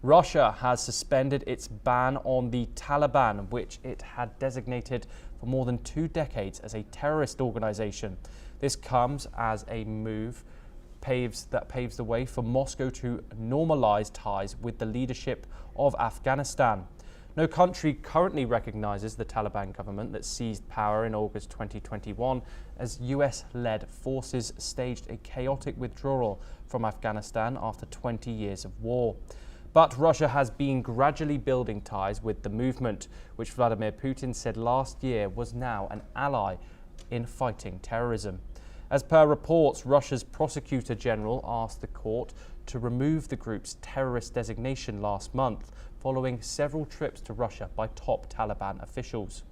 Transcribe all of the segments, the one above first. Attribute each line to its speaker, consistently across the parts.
Speaker 1: Russia has suspended its ban on the Taliban, which it had designated for more than 2 decades as a terrorist organization. This comes as a move that paves the way for Moscow to normalize ties with the leadership of Afghanistan. No country currently recognizes the Taliban government that seized power in August 2021 as US-led forces staged a chaotic withdrawal from Afghanistan after 20 years of war. But Russia has been gradually building ties with the movement, which Vladimir Putin said last year was now an ally in fighting terrorism. As per reports, Russia's prosecutor general asked the court to remove the group's terrorist designation last month, following several trips to Russia by top Taliban officials.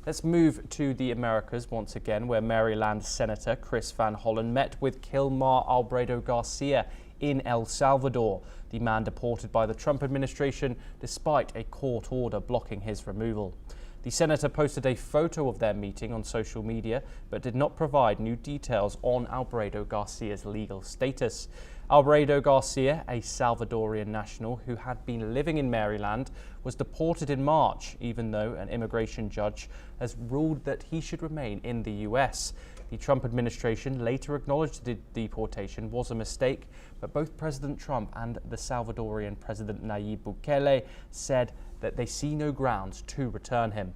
Speaker 1: Let's move to the Americas once again, where Maryland Senator Chris Van Hollen met with Kilmar Albrado Garcia in El Salvador, the man deported by the Trump administration despite a court order blocking his removal. The senator posted a photo of their meeting on social media, but did not provide new details on Albrado Garcia's legal status. Albrado Garcia, a Salvadorian national who had been living in Maryland, was deported in March, even though an immigration judge has ruled that he should remain in the US. The Trump administration later acknowledged the deportation was a mistake, but both President Trump and the Salvadorian President Nayib Bukele said that they see no grounds to return him.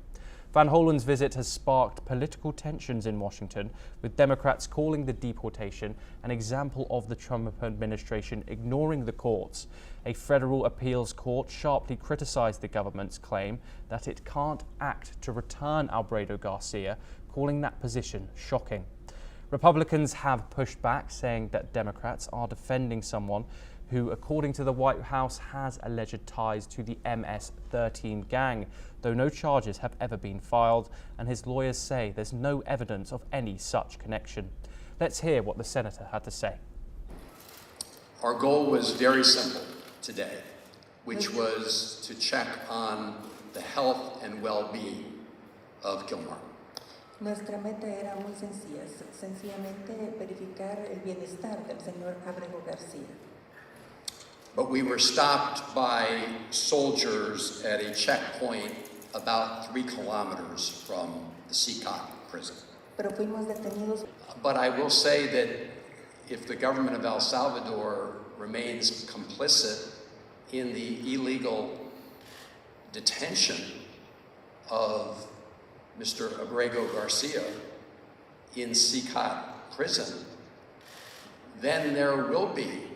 Speaker 1: Van Hollen's visit has sparked political tensions in Washington, with Democrats calling the deportation an example of the Trump administration ignoring the courts. A federal appeals court sharply criticized the government's claim that it can't act to return Albrado Garcia, calling that position shocking. Republicans have pushed back, saying that Democrats are defending someone who, according to the White House, has alleged ties to the MS-13 gang, though no charges have ever been filed, and his lawyers say there's no evidence of any such connection. Let's hear what the senator had to say.
Speaker 2: Our goal was very simple today, which was to check on the health and well-being of Kilmar.
Speaker 3: Nuestra meta era muy sencilla, sencillamente verificar el bienestar del señor Albrado García.
Speaker 2: But we were stopped by soldiers at a checkpoint about 3 kilometers from the CCOT prison.
Speaker 3: Pero fuimos detenidos.
Speaker 2: But I will say that if the government of El Salvador remains complicit in the illegal detention of Mr. Albrado Garcia in CCOT prison, then there will be,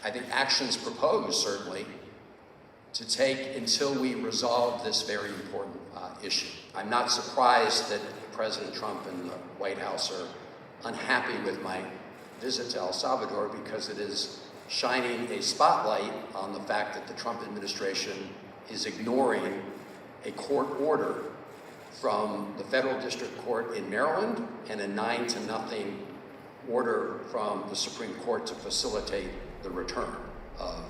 Speaker 2: I think, actions proposed, certainly, to take until we resolve this very important issue. I'm not surprised that President Trump and the White House are unhappy with my visit to El Salvador, because it is shining a spotlight on the fact that the Trump administration is ignoring a court order from the federal district court in Maryland and a 9-0 order from the Supreme Court to facilitate the return of